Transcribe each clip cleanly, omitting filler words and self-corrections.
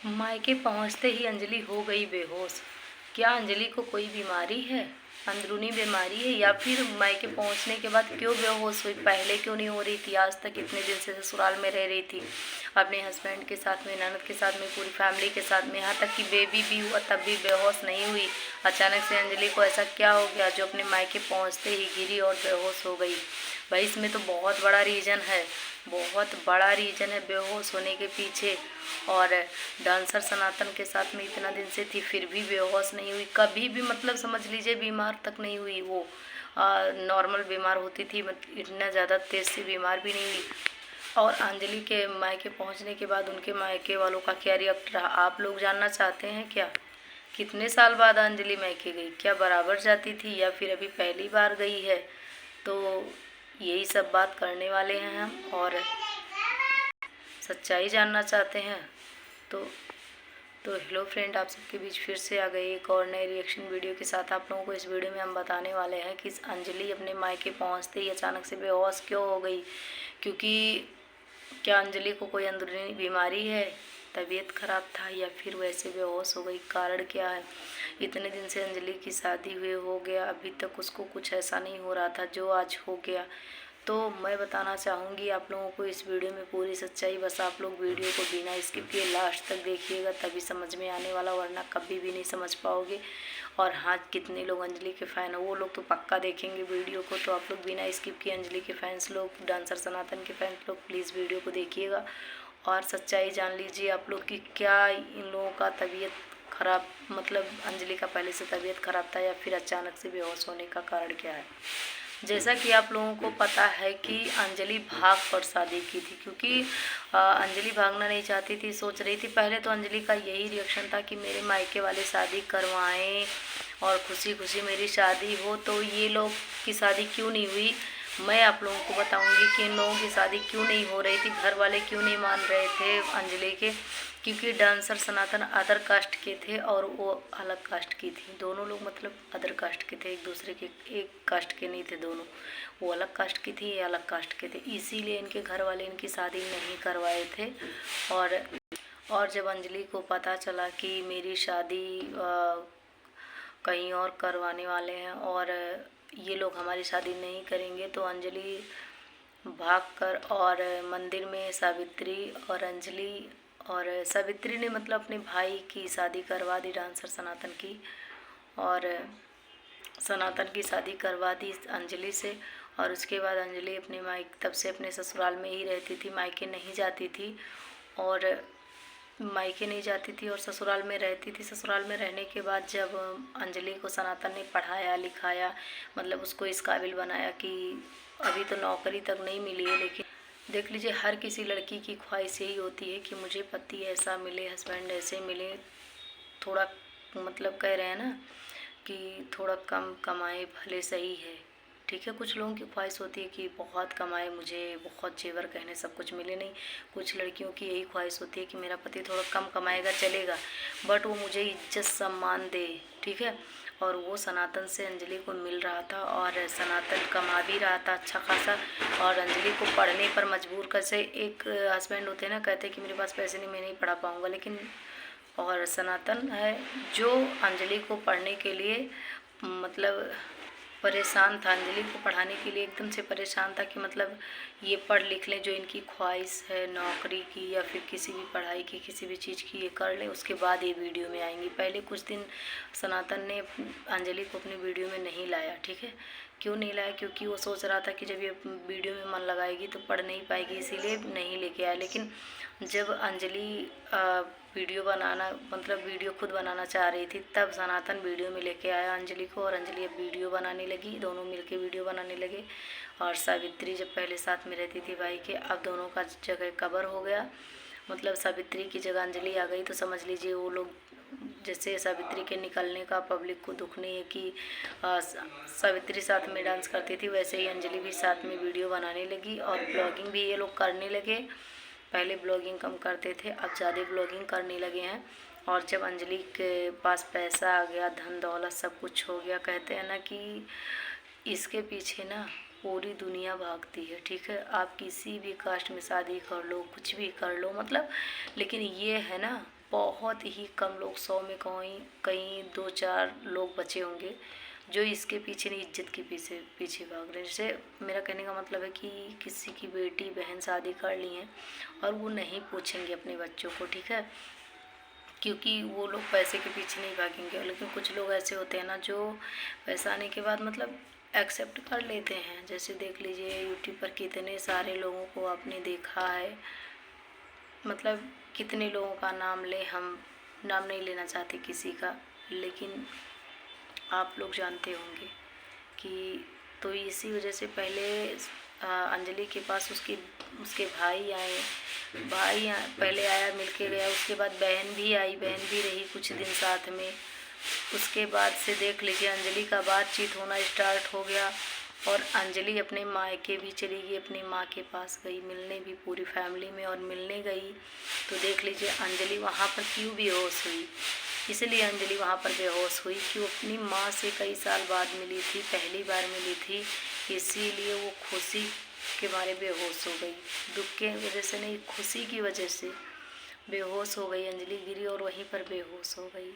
मायके पहुंचते ही अंजलि हो गई बेहोश। क्या अंजलि को कोई बीमारी है, अंदरूनी बीमारी है, या फिर मायके पहुंचने के बाद क्यों बेहोश हुई? पहले क्यों नहीं हो रही थी? आज तक इतने दिन से ससुराल में रह रही थी, अपने हस्बैंड के साथ में, ननद के साथ में, पूरी फैमिली के साथ में, यहाँ तक कि बेबी भी हुआ तब भी बेहोश नहीं हुई। अचानक से अंजलि को ऐसा क्या हो गया जो अपने मायके पहुँचते ही गिरी और बेहोश हो गई? भाई इसमें तो बहुत बड़ा रीज़न है, बहुत बड़ा रीज़न है बेहोश होने के पीछे। और डांसर सनातन के साथ में इतना दिन से थी फिर भी बेहोश नहीं हुई, कभी भी मतलब समझ लीजिए बीमार तक नहीं हुई वो। नॉर्मल बीमार होती थी, इतना ज़्यादा तेज़ से बीमार भी नहीं हुई। और अंजलि के मायके पहुंचने के बाद उनके मायके वालों का क्या रिएक्ट रहा, आप लोग जानना चाहते हैं क्या? कितने साल बाद अंजलि मायके गई? क्या बराबर जाती थी या फिर अभी पहली बार गई है? तो यही सब बात करने वाले हैं हम, और सच्चाई जानना चाहते हैं। तो हेलो फ्रेंड, आप सबके बीच फिर से आ गए एक और नए रिएक्शन वीडियो के साथ। आप लोगों को इस वीडियो में हम बताने वाले हैं कि अंजलि अपने मायके पहुंचते ही अचानक से बेहोश क्यों हो गई। क्योंकि क्या अंजलि को कोई अंदरूनी बीमारी है, तबीयत खराब था, या फिर वैसे बेहोश हो गई? कारण क्या है? इतने दिन से अंजलि की शादी हुए हो गया, अभी तक उसको कुछ ऐसा नहीं हो रहा था जो आज हो गया। तो मैं बताना चाहूँगी आप लोगों को इस वीडियो में पूरी सच्चाई। बस आप लोग वीडियो को बिना स्किप किए लास्ट तक देखिएगा, तभी समझ में आने वाला, वरना कभी भी नहीं समझ पाओगे। और हाँ, कितने लोग अंजलि के फ़ैन हो वो लोग तो पक्का देखेंगे वीडियो को। तो आप लोग बिना स्किप किए अंजलि के फैंस लोग, डांसर सनातन के फैंस लोग, प्लीज़ वीडियो को देखिएगा और सच्चाई जान लीजिए आप लोग कि क्या इन लोगों का तबीयत ख़राब, मतलब अंजलि का पहले से तबीयत ख़राब था या फिर अचानक से बेहोश होने का कारण क्या है। जैसा कि आप लोगों को पता है कि अंजलि भाग कर शादी की थी, क्योंकि अंजलि भागना नहीं चाहती थी, सोच रही थी। पहले तो अंजलि का यही रिएक्शन था कि मेरे मायके वाले शादी करवाएं और खुशी खुशी मेरी शादी हो। तो ये लोग की शादी क्यों नहीं हुई, मैं आप लोगों को बताऊंगी कि इन लोगों की शादी क्यों नहीं हो रही थी, घर वाले क्यों नहीं मान रहे थे अंजलि के। क्योंकि डांसर सनातन अदर कास्ट के थे और वो अलग कास्ट की थी। दोनों लोग मतलब अदर कास्ट के थे, एक दूसरे के एक कास्ट के नहीं थे दोनों। वो अलग कास्ट की थी, ये अलग कास्ट के थे, इसीलिए इनके घर वाले इनकी शादी नहीं करवाए थे। और जब अंजलि को पता चला कि मेरी शादी कहीं और करवाने वाले हैं और ये लोग हमारी शादी नहीं करेंगे, तो अंजलि भागकर और मंदिर में सावित्री और अंजलि और सावित्री ने मतलब अपने भाई की शादी करवा दी डांसर सनातन की, और सनातन की शादी करवा दी अंजलि से। और उसके बाद अंजलि अपने तब से अपने ससुराल में ही रहती थी, मायके नहीं जाती थी। और मायके नहीं जाती थी और ससुराल में रहती थी। ससुराल में रहने के बाद जब अंजलि को सनातन ने पढ़ाया लिखाया, मतलब उसको इस काबिल बनाया कि अभी तो नौकरी तक नहीं मिली है, लेकिन देख लीजिए हर किसी लड़की की ख्वाहिश यही होती है कि मुझे पति ऐसा मिले, हस्बैंड ऐसे मिले, थोड़ा मतलब कह रहे हैं ना कि थोड़ा कम कमाए भले सही है, ठीक है। कुछ लोगों की ख्वाहिश होती है कि बहुत कमाए, मुझे बहुत जेवर गहने सब कुछ मिले। नहीं, कुछ लड़कियों की यही ख्वाहिश होती है कि मेरा पति थोड़ा कम कमाएगा चलेगा, बट वो मुझे इज्जत सम्मान दे, ठीक है। और वो सनातन से अंजलि को मिल रहा था और सनातन कमा भी रहा था अच्छा खासा, और अंजलि को पढ़ने पर मजबूर कर से। एक हस्बैंड होते हैं ना, कहते हैं कि मेरे पास पैसे नहीं, मैं नहीं पढ़ा पाऊँगा, लेकिन और सनातन है जो अंजलि को पढ़ने के लिए मतलब परेशान था, अंजलि को पढ़ाने के लिए एकदम से परेशान था कि मतलब ये पढ़ लिख लें, जो इनकी ख्वाहिश है नौकरी की या फिर किसी भी पढ़ाई की, किसी भी चीज़ की, ये कर लें, उसके बाद ये वीडियो में आएंगी। पहले कुछ दिन सनातन ने अंजलि को अपनी वीडियो में नहीं लाया, ठीक है। क्यों नहीं लाया? क्योंकि वो सोच रहा था कि जब ये वीडियो में मन लगाएगी तो पढ़ नहीं पाएगी, इसीलिए नहीं लेके आया। लेकिन जब अंजलि वीडियो बनाना मतलब वीडियो खुद बनाना चाह रही थी, तब सनातन वीडियो में लेके आया अंजलि को, और अंजलि अब वीडियो बनाने लगी, दोनों मिलके वीडियो बनाने लगे। और सावित्री जब पहले साथ में रहती थी भाई के, अब दोनों का जगह कवर हो गया, मतलब सावित्री की जगह अंजलि आ गई। तो समझ लीजिए वो लोग, जैसे सावित्री के निकलने का पब्लिक को दुख नहीं है कि सावित्री साथ में डांस करती थी, वैसे ही अंजलि भी साथ में वीडियो बनाने लगी और ब्लॉगिंग भी ये लोग करने लगे। पहले ब्लॉगिंग कम करते थे, अब ज़्यादा ब्लॉगिंग करने लगे हैं। और जब अंजलि के पास पैसा आ गया, धन दौलत सब कुछ हो गया, कहते हैं ना कि इसके पीछे ना पूरी दुनिया भागती है, ठीक है। आप किसी भी कास्ट में शादी कर लो, कुछ भी कर लो, मतलब लेकिन ये है ना बहुत ही कम लोग, 100 में कहीं कहीं 2-4 लोग बचे होंगे जो इसके पीछे नहीं, इज्जत के पीछे पीछे भाग रहे हैं। जैसे मेरा कहने का मतलब है कि किसी की बेटी बहन शादी कर ली है और वो नहीं पूछेंगे अपने बच्चों को, ठीक है, क्योंकि वो लोग पैसे के पीछे नहीं भागेंगे। लेकिन कुछ लोग ऐसे होते हैं ना जो पैसा आने के बाद मतलब एक्सेप्ट कर लेते हैं। जैसे देख लीजिए यूट्यूब पर कितने सारे लोगों को आपने देखा है, मतलब कितने लोगों का नाम ले, हम नाम नहीं लेना चाहते किसी का, लेकिन आप लोग जानते होंगे कि तो इसी वजह से पहले अंजलि के पास उसके भाई आए, पहले आया, मिलके गया, उसके बाद बहन भी आई, बहन भी रही कुछ दिन साथ में। उसके बाद से देख लीजिए अंजलि का बातचीत होना स्टार्ट हो गया और अंजलि अपने मायके भी चली गई, अपनी माँ के पास गई मिलने भी पूरी फैमिली में, और मिलने गई तो देख लीजिए अंजलि वहाँ पर क्यों बेहोश हुई। इसलिए अंजलि वहाँ पर बेहोश हुई कि वो अपनी माँ से कई साल बाद मिली थी, पहली बार मिली थी, इसीलिए वो खुशी के मारे बेहोश हो गई। दुख के वजह से नहीं, खुशी की वजह से बेहोश हो गई। अंजलि गिरी और वहीं पर बेहोश हो गई।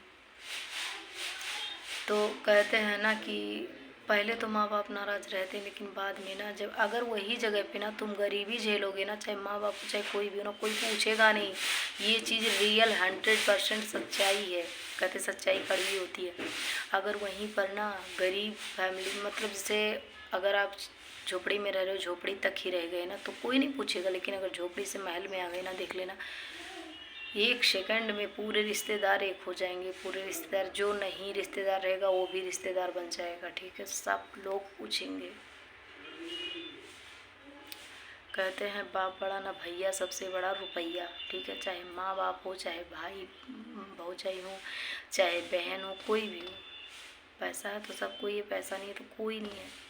तो कहते हैं ना कि पहले तो माँ बाप नाराज़ रहते, लेकिन बाद में ना जब अगर वही जगह पे ना तुम गरीबी झेलोगे ना, चाहे माँ बाप चाहे कोई भी हो ना, कोई पूछेगा नहीं। ये चीज़ रियल 100% सच्चाई है। कहते सच्चाई कड़वी होती है। अगर वहीं पर ना गरीब फैमिली, मतलब जैसे अगर आप झोपड़ी में रह रहे हो, झोपड़ी तक ही रह गए ना तो कोई नहीं पूछेगा, लेकिन अगर झोपड़ी से महल में आ गए ना, देख लेना 1 सेकंड में पूरे रिश्तेदार एक हो जाएंगे। पूरे रिश्तेदार, जो नहीं रिश्तेदार रहेगा वो भी रिश्तेदार बन जाएगा, ठीक है, सब लोग पूछेंगे। कहते हैं बाप बड़ा ना भैया, सबसे बड़ा रुपया, ठीक है, चाहे माँ बाप हो, चाहे भाई भौजाई हो, चाहे बहन हो, कोई भी हो, पैसा है तो सबको, ये पैसा नहीं है तो कोई नहीं है।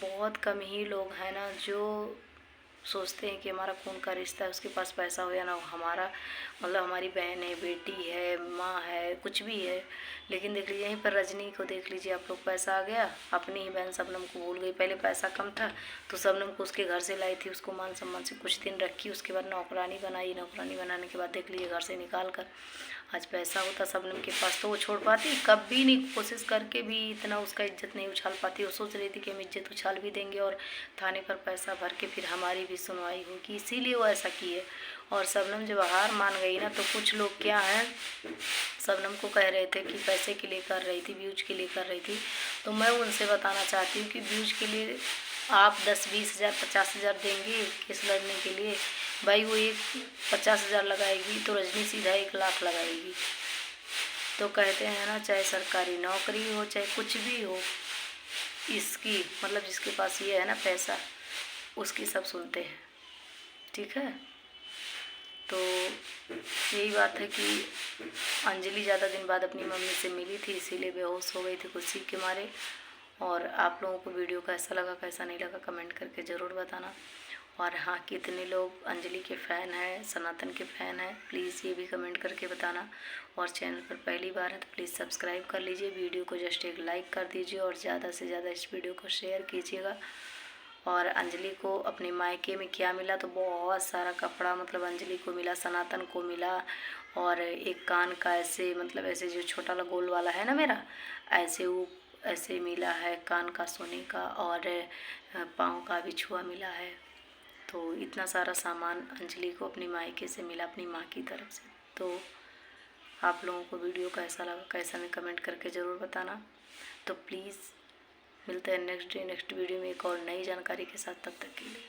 बहुत कम ही लोग हैं ना जो सोचते हैं कि हमारा खून का रिश्ता है, उसके पास पैसा हो या ना हो, हमारा मतलब हमारी बहन है, बेटी है, माँ है, कुछ भी है। लेकिन देख लीजिए यहीं पर रजनी को देख लीजिए आप लोग, पैसा आ गया, अपनी ही बहन शबनम को भूल गई। पहले पैसा कम था तो शबनम को उसके घर से लाई थी, उसको मान सम्मान से कुछ दिन रखी, उसके बाद नौकरानी बनाई, नौकरानी बनाने के बाद देख लीजिए घर से निकाल कर, आज पैसा होता शबनम के पास तो वो छोड़ पाती, कभी नहीं, कोशिश करके भी इतना उसका इज्जत नहीं उछाल पाती। वो सोच रही थी कि हम इज्जत उछाल भी देंगे और थाने पर पैसा भर के फिर हमारी भी सुनवाई होगी, इसीलिए वो ऐसा किए। और शबनम जब हार मान गई ना तो कुछ लोग क्या हैं, शबनम को कह रहे थे कि पैसे के लिए कर रही थी, व्यूज के लिए कर रही थी। तो मैं उनसे बताना चाहती हूँ कि व्यूज के लिए आप 10-20 हज़ार 50 हज़ार देंगे केस लड़ने के लिए, भाई वो एक 50 हज़ार लगाएगी तो रजनी सीधा 1 लाख लगाएगी। तो कहते हैं ना, चाहे सरकारी नौकरी हो चाहे कुछ भी हो, इसकी मतलब जिसके पास ये है ना पैसा, उसकी सब सुनते हैं, ठीक है। तो यही बात है कि अंजलि ज़्यादा दिन बाद अपनी मम्मी से मिली थी, इसीलिए बेहोश हो गई थी खुशी के मारे। और आप लोगों को वीडियो कैसा लगा कैसा नहीं लगा कमेंट करके ज़रूर बताना। और हाँ, कितने लोग अंजलि के फ़ैन हैं, सनातन के फ़ैन हैं, प्लीज़ ये भी कमेंट करके बताना। और चैनल पर पहली बार है तो प्लीज़ सब्सक्राइब कर लीजिए, वीडियो को जस्ट एक लाइक कर दीजिए और ज़्यादा से ज़्यादा इस वीडियो को शेयर कीजिएगा। और अंजलि को अपने मायके में क्या मिला, तो बहुत सारा कपड़ा मतलब अंजलि को मिला, सनातन को मिला, और एक कान का ऐसे मतलब ऐसे जो छोटा गोल वाला है ना मेरा, ऐसे वो ऐसे मिला है कान का सोने का, और पाँव का बिछुआ मिला है। तो इतना सारा सामान अंजलि को अपनी मायके से मिला, अपनी माँ की तरफ से। तो आप लोगों को वीडियो कैसा लगा कैसा नहीं कमेंट करके ज़रूर बताना। तो प्लीज़ मिलते हैं नेक्स्ट वीडियो में एक और नई जानकारी के साथ, तब तक के लिए।